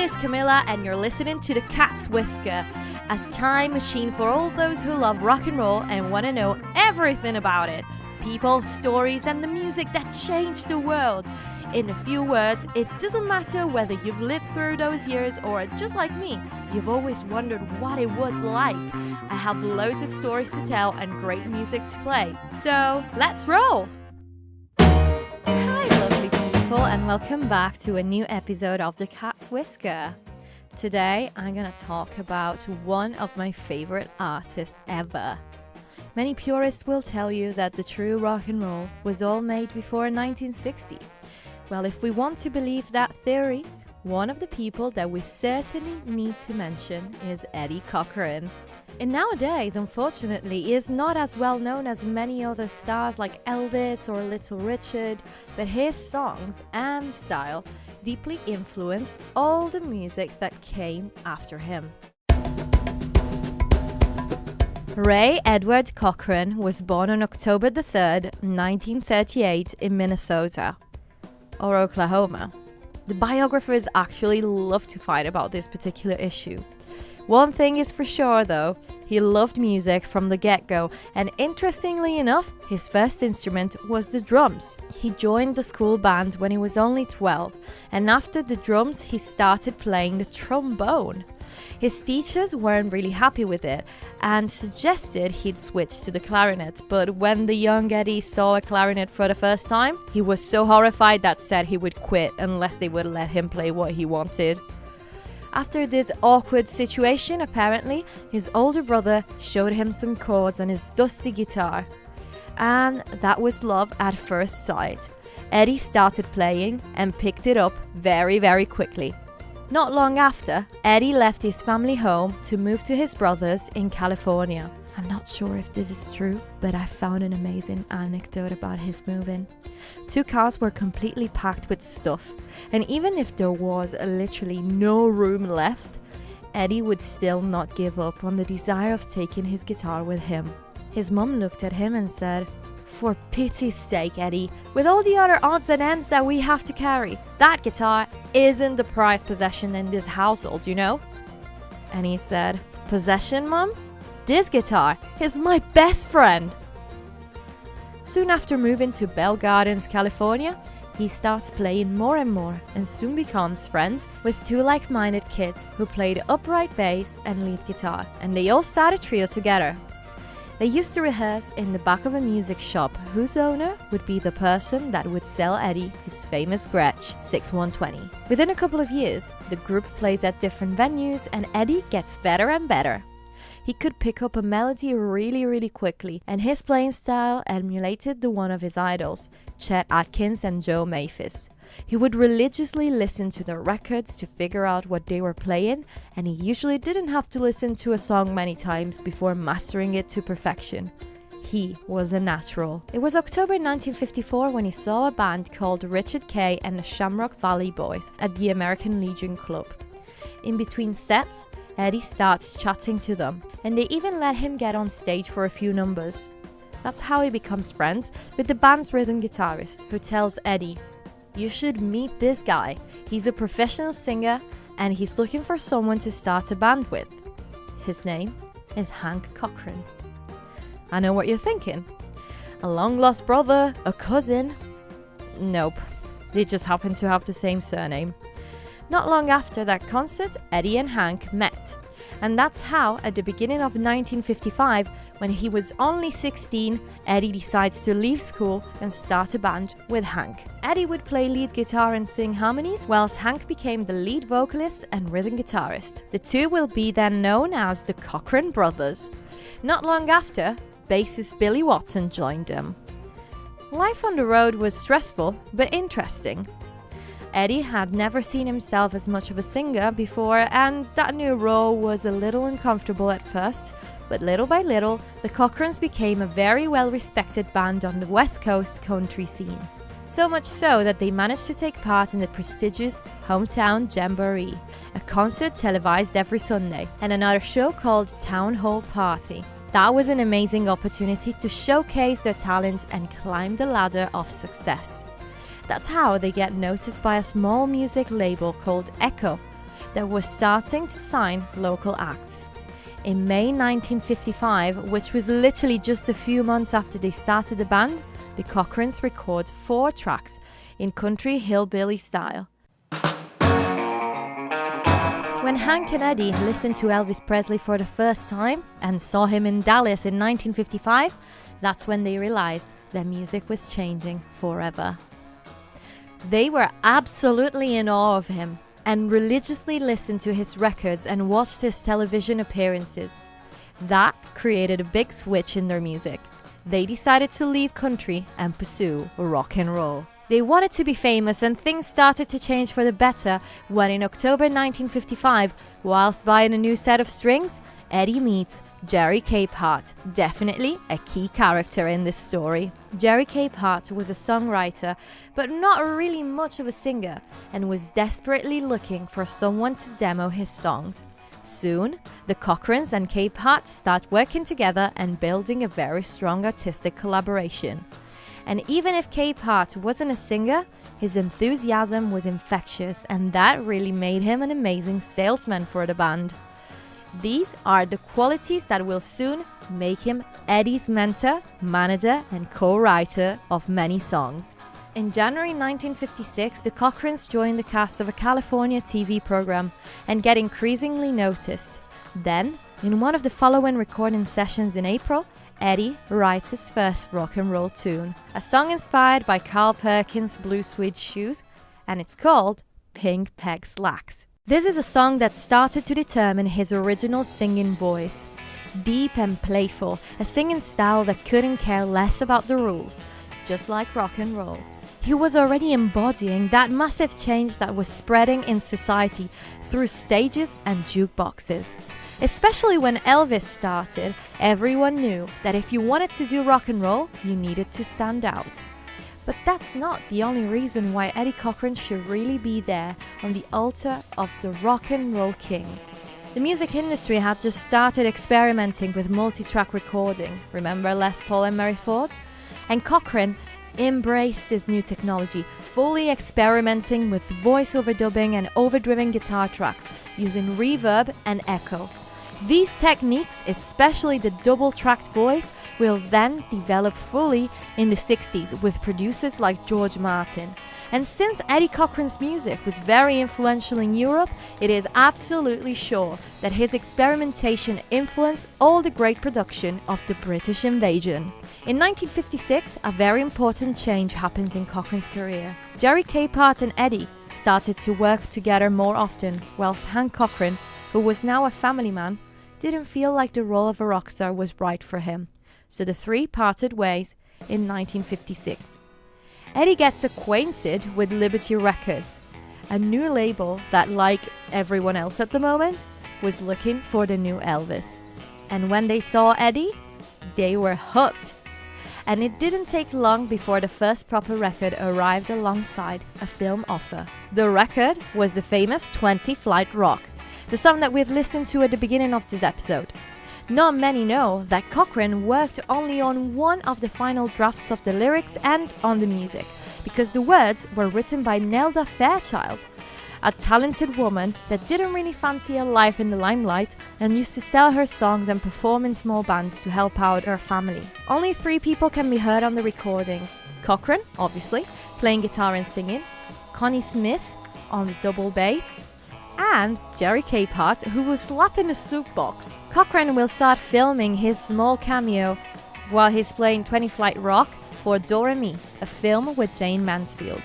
is Camilla, and you're listening to The Cat's Whisker, a time machine for all those who love rock and roll and want to know everything about it. People, stories, and the music that changed the world. In a few words, it doesn't matter whether you've lived through those years or, just like me, you've always wondered what it was like. I have loads of stories to tell and great music to play. So, let's roll! Hi, lovely people, and welcome back to a new episode of The Cat's Whisker. Today, I'm going to talk about one of my favorite artists ever. Many purists will tell you that the true rock and roll was all made before 1960. Well, if we want to believe that theory, one of the people that we certainly need to mention is Eddie Cochran. And nowadays, unfortunately, he is not as well known as many other stars like Elvis or Little Richard, but his songs and style deeply influenced all the music that came after him. Ray Edward Cochran was born on October the 3rd, 1938 in Minnesota. Or Oklahoma. The biographers actually love to fight about this particular issue. One thing is for sure though, he loved music from the get-go, and interestingly enough, his first instrument was the drums. He joined the school band when he was only 12, and after the drums he started playing the trombone. His teachers weren't really happy with it and suggested he'd switch to the clarinet, but when the young Eddie saw a clarinet for the first time, he was so horrified that said he would quit unless they would let him play what he wanted. After this awkward situation, apparently, his older brother showed him some chords on his dusty guitar. And that was love at first sight. Eddie started playing and picked it up very, very quickly. Not long after, Eddie left his family home to move to his brother's in California. I'm not sure if this is true, but I found an amazing anecdote about his moving. 2 cars were completely packed with stuff, and even if there was literally no room left, Eddie would still not give up on the desire of taking his guitar with him. His mum looked at him and said, "For pity's sake, Eddie, with all the other odds and ends that we have to carry, that guitar isn't the prized possession in this household, you know?" And he said, "Possession, Mum? This guitar is my best friend." Soon after moving to Bell Gardens, California, he starts playing more and more and soon becomes friends with 2 like-minded kids who played upright bass and lead guitar, and they all started a trio together. They used to rehearse in the back of a music shop whose owner would be the person that would sell Eddie his famous Gretsch 6120. Within a couple of years, the group plays at different venues and Eddie gets better and better. He could pick up a melody really quickly, and his playing style emulated the one of his idols, Chet Atkins and Joe Maphis. He would religiously listen to the records to figure out what they were playing, and he usually didn't have to listen to a song many times before mastering it to perfection. He was a natural. It was October 1954 when he saw a band called Richard Kay and the Shamrock Valley Boys at the American Legion Club. In between sets, Eddie starts chatting to them, and they even let him get on stage for a few numbers. That's how he becomes friends with the band's rhythm guitarist, who tells Eddie, "You should meet this guy. He's a professional singer and he's looking for someone to start a band with." His name is Hank Cochran. I know what you're thinking. A long-lost brother? A cousin? Nope. They just happen to have the same surname. Not long after that concert, Eddie and Hank met. And that's how, at the beginning of 1955, when he was only 16, Eddie decides to leave school and start a band with Hank. Eddie would play lead guitar and sing harmonies, whilst Hank became the lead vocalist and rhythm guitarist. The two will be then known as the Cochran Brothers. Not long after, bassist Billy Watson joined them. Life on the road was stressful, but interesting. Eddie had never seen himself as much of a singer before, and that new role was a little uncomfortable at first, but little by little, the Cochrans became a very well-respected band on the West Coast country scene. So much so that they managed to take part in the prestigious Hometown Jamboree, a concert televised every Sunday, and another show called Town Hall Party. That was an amazing opportunity to showcase their talent and climb the ladder of success. That's how they get noticed by a small music label called Echo. that was starting to sign local acts. In May 1955, which was literally just a few months after they started the band, the Cochrans record 4 tracks in country hillbilly style. When Hank and Eddie listened to Elvis Presley for the first time and saw him in Dallas in 1955, that's when they realized their music was changing forever. They were absolutely in awe of him and religiously listened to his records and watched his television appearances. That created a big switch in their music. They decided to leave country and pursue rock and roll. They wanted to be famous, and things started to change for the better when in October 1955, whilst buying a new set of strings, Eddie meets Jerry Capehart, definitely a key character in this story. Jerry Capehart was a songwriter, but not really much of a singer, and was desperately looking for someone to demo his songs. Soon, the Cochrans and Capehart start working together and building a very strong artistic collaboration. And even if Capehart wasn't a singer, his enthusiasm was infectious, and that really made him an amazing salesman for the band. These are the qualities that will soon make him Eddie's mentor, manager, and co-writer of many songs. In January 1956, the Cochrans joined the cast of a California TV program and get increasingly noticed. Then, in one of the following recording sessions in April, Eddie writes his first rock and roll tune, a song inspired by Carl Perkins' Blue Suede Shoes, and it's called Pink Peg Slacks. This is a song that started to determine his original singing voice. Deep and playful, a singing style that couldn't care less about the rules, just like rock and roll. He was already embodying that massive change that was spreading in society through stages and jukeboxes. Especially when Elvis started, everyone knew that if you wanted to do rock and roll, you needed to stand out. But that's not the only reason why Eddie Cochran should really be there on the altar of the rock and roll kings. The music industry had just started experimenting with multi-track recording, remember Les Paul and Mary Ford? And Cochran embraced this new technology, fully experimenting with voice overdubbing and overdriven guitar tracks, using reverb and echo. These techniques, especially the double-tracked voice, will then develop fully in the 60s with producers like George Martin. And since Eddie Cochran's music was very influential in Europe, it is absolutely sure that his experimentation influenced all the great production of the British invasion. In 1956, a very important change happens in Cochran's career. Jerry Capehart and Eddie started to work together more often, whilst Hank Cochran, who was now a family man, didn't feel like the role of a rock star was right for him. So the three parted ways in 1956. Eddie gets acquainted with Liberty Records, a new label that, like everyone else at the moment, was looking for the new Elvis. And when they saw Eddie, they were hooked. And it didn't take long before the first proper record arrived alongside a film offer. The record was the famous 20 Flight Rock, the song that we've listened to at the beginning of this episode. Not many know that Cochran worked only on one of the final drafts of the lyrics and on the music, because the words were written by Nelda Fairchild, a talented woman that didn't really fancy a life in the limelight and used to sell her songs and perform in small bands to help out her family. Only 3 people can be heard on the recording. Cochran, obviously, playing guitar and singing, Connie Smith on the double bass, and Jerry Capehart, who was slapping a soup box. Cochran will start filming his small cameo while he's playing 20 Flight Rock for Doremi, a film with Jane Mansfield.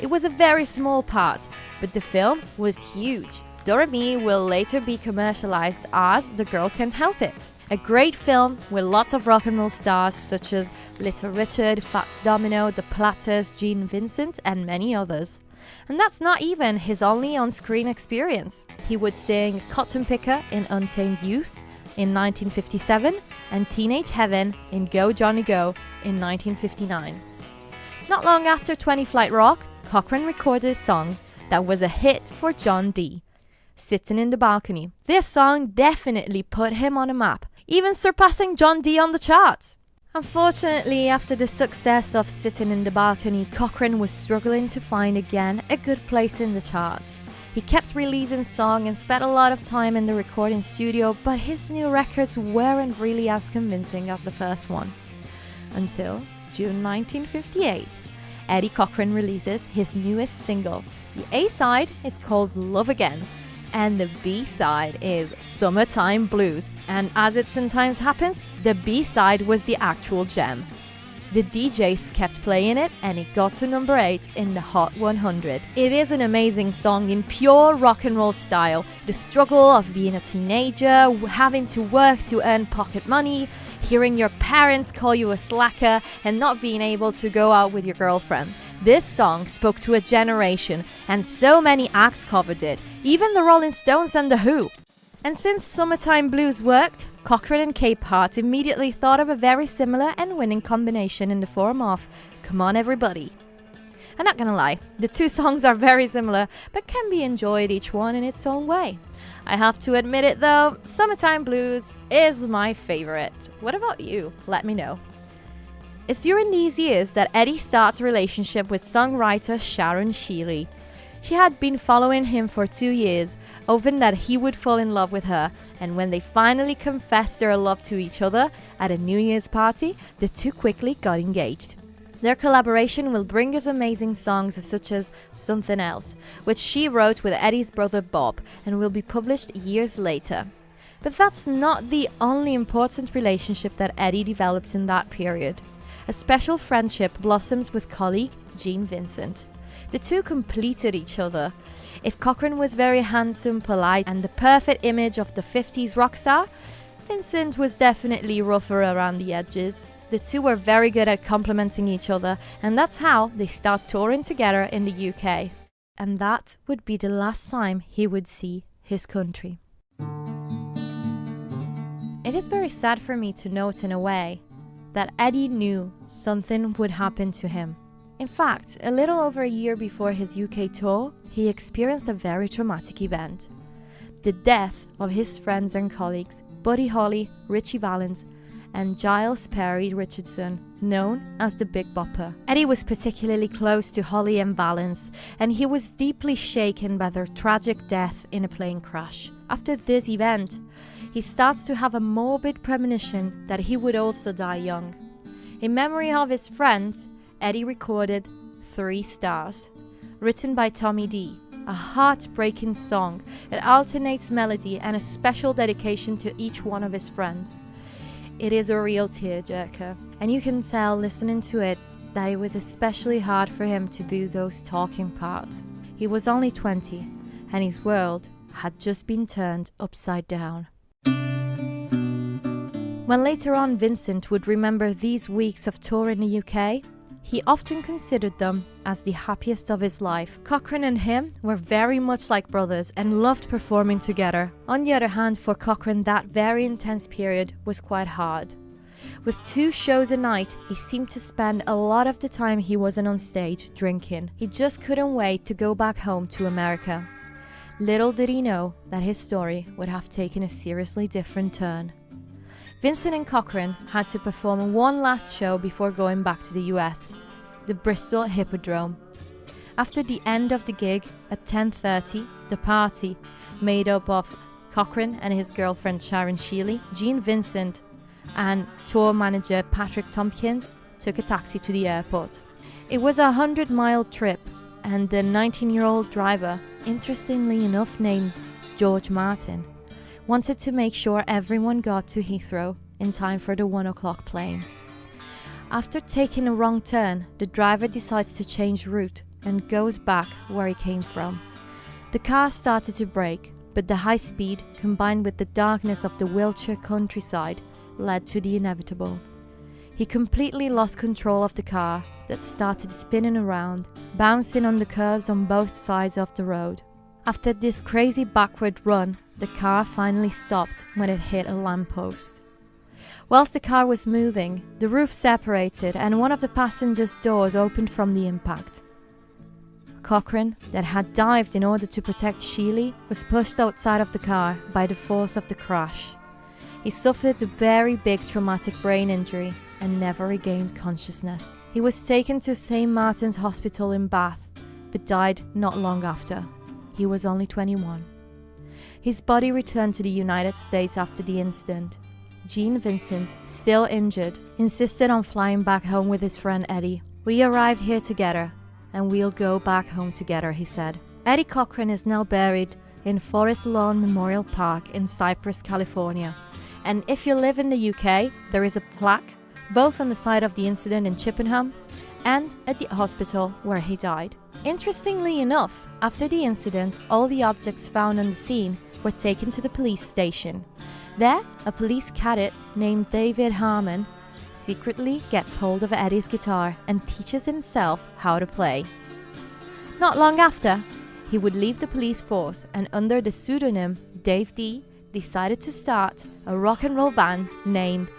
It was a very small part, but the film was huge. Doremi will later be commercialized as The Girl Can't Help It. A great film with lots of rock and roll stars such as Little Richard, Fats Domino, The Platters, Gene Vincent, and many others. And that's not even his only on-screen experience. He would sing Cotton Picker in Untamed Youth in 1957 and Teenage Heaven in Go Johnny Go in 1959. Not long after 20 Flight Rock, Cochran recorded a song that was a hit for John D, Sitting in the Balcony. This song definitely put him on a map, even surpassing John D on the charts. Unfortunately, after the success of Sitting in the Balcony, Cochran was struggling to find again a good place in the charts. He kept releasing songs and spent a lot of time in the recording studio, but his new records weren't really as convincing as the first one. Until June 1958, Eddie Cochran releases his newest single. The A-side is called Love Again, and the B-side is Summertime Blues, and as it sometimes happens, the B-side was the actual gem. The DJs kept playing it and it got to number 8 in the Hot 100. It is an amazing song in pure rock and roll style. The struggle of being a teenager, having to work to earn pocket money, hearing your parents call you a slacker, and not being able to go out with your girlfriend. This song spoke to a generation, and so many acts covered it, even the Rolling Stones and The Who. And since Summertime Blues worked, Cochran and Capehart immediately thought of a very similar and winning combination in the form of Come On Everybody. I'm not gonna lie, the two songs are very similar, but can be enjoyed each one in its own way. I have to admit it though, Summertime Blues is my favorite. What about you? Let me know. It's during these years that Eddie starts a relationship with songwriter Sharon Sheeley. She had been following him for 2 years, hoping that he would fall in love with her, and when they finally confessed their love to each other at a New Year's party, the two quickly got engaged. Their collaboration will bring us amazing songs such as Something Else, which she wrote with Eddie's brother Bob and will be published years later. But that's not the only important relationship that Eddie develops in that period. A special friendship blossoms with colleague Gene Vincent. The two completed each other. If Cochran was very handsome, polite, and the perfect image of the 50s rock star, Vincent was definitely rougher around the edges. The two were very good at complementing each other, and that's how they start touring together in the UK. And that would be the last time he would see his country. It is very sad for me to note in a way that Eddie knew something would happen to him. In fact, a little over a year before his UK tour, he experienced a very traumatic event. The death of his friends and colleagues, Buddy Holly, Ritchie Valens, and Giles Perry Richardson, known as the Big Bopper. Eddie was particularly close to Holly and Valens, and he was deeply shaken by their tragic death in a plane crash. After this event, he starts to have a morbid premonition that he would also die young. In memory of his friends, Eddie recorded 3 Stars, written by Tommy D, a heartbreaking song that alternates melody and a special dedication to each one of his friends. It is a real tearjerker, and you can tell listening to it that it was especially hard for him to do those talking parts. He was only 20, and his world had just been turned upside down. When later on Vincent would remember these weeks of tour in the UK, he often considered them as the happiest of his life. Cochran and him were very much like brothers and loved performing together. On the other hand, for Cochran, that very intense period was quite hard. With 2 shows a night, he seemed to spend a lot of the time he wasn't on stage drinking. He just couldn't wait to go back home to America. Little did he know that his story would have taken a seriously different turn. Vincent and Cochran had to perform one last show before going back to the US, the Bristol Hippodrome. After the end of the gig at 10:30, the party, made up of Cochran and his girlfriend Sharon Sheeley, Gene Vincent, and tour manager Patrick Tompkins, took a taxi to the airport. It was a 100-mile trip, and the 19-year-old driver, interestingly enough named George Martin, wanted to make sure everyone got to Heathrow in time for the 1 o'clock plane. After taking a wrong turn, the driver decides to change route and goes back where he came from. The car started to brake, but the high speed, combined with the darkness of the Wiltshire countryside, led to the inevitable. He completely lost control of the car that started spinning around, bouncing on the curbs on both sides of the road. After this crazy backward run, the car finally stopped when it hit a lamppost. Whilst the car was moving, the roof separated and one of the passenger's doors opened from the impact. Cochran, that had dived in order to protect Sheeley, was pushed outside of the car by the force of the crash. He suffered a very big traumatic brain injury and never regained consciousness. He was taken to St. Martin's Hospital in Bath, but died not long after. He was only 21. His body returned to the United States after the incident. Gene Vincent, still injured, insisted on flying back home with his friend Eddie. "We arrived here together, and we'll go back home together," he said. Eddie Cochran is now buried in Forest Lawn Memorial Park in Cypress, California. And if you live in the UK, there is a plaque both on the site of the incident in Chippenham and at the hospital where he died. Interestingly enough, after the incident, all the objects found on the scene were taken to the police station. There, a police cadet named David Harmon secretly gets hold of Eddie's guitar and teaches himself how to play. Not long after, he would leave the police force and under the pseudonym Dave D decided to start a rock and roll band named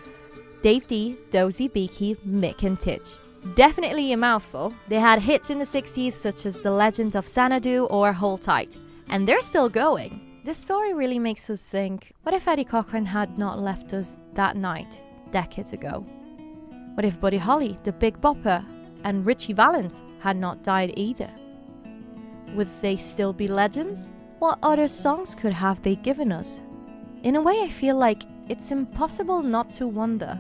Dave D, Dozy Beaky, Mick and Titch. Definitely a mouthful. They had hits in the 60s such as The Legend of Xanadu or Hold Tight, and they're still going. This story really makes us think, what if Eddie Cochran had not left us that night, decades ago? What if Buddy Holly, the Big Bopper, and Richie Valens had not died either? Would they still be legends? What other songs could have they given us? In a way, I feel like it's impossible not to wonder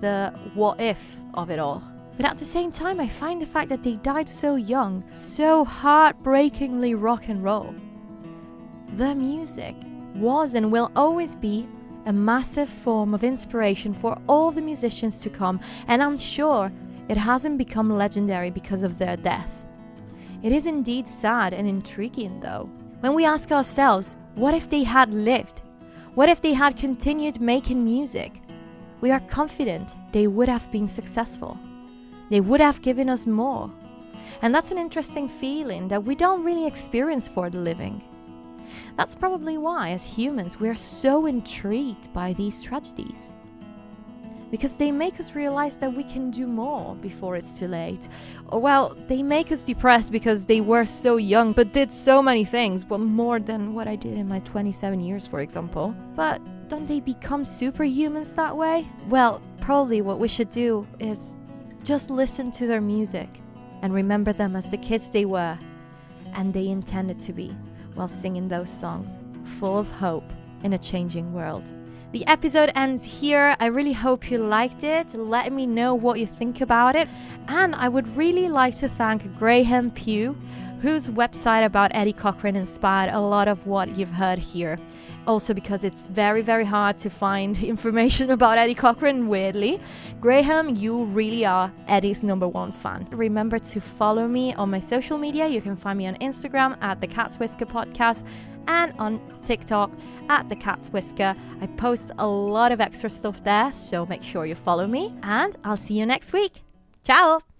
the what if of it all. But at the same time, I find the fact that they died so young, so heartbreakingly rock and roll. Their music was and will always be a massive form of inspiration for all the musicians to come, and I'm sure it hasn't become legendary because of their death. It is indeed sad and intriguing though, when we ask ourselves, what if they had lived? What if they had continued making music? We are confident they would have been successful. They would have given us more. And that's an interesting feeling that we don't really experience for the living. That's probably why, as humans, we are so intrigued by these tragedies. Because they make us realize that we can do more before it's too late. Or, well, they make us depressed because they were so young but did so many things, well, more than what I did in my 27 years, for example. But don't they become superhumans that way? Well, probably what we should do is just listen to their music and remember them as the kids they were and they intended to be, while singing those songs full of hope in a changing world. The episode ends here. I really hope you liked it. Let me know what you think about it. And I would really like to thank Graham Pugh, whose website about Eddie Cochran inspired a lot of what you've heard here. Also because it's very, very hard to find information about Eddie Cochran, weirdly. Graham, you really are Eddie's #1 fan. Remember to follow me on my social media. You can find me on Instagram at The Cat's Whisker Podcast and on TikTok at The Cat's Whisker. I post a lot of extra stuff there, so make sure you follow me. And I'll see you next week. Ciao!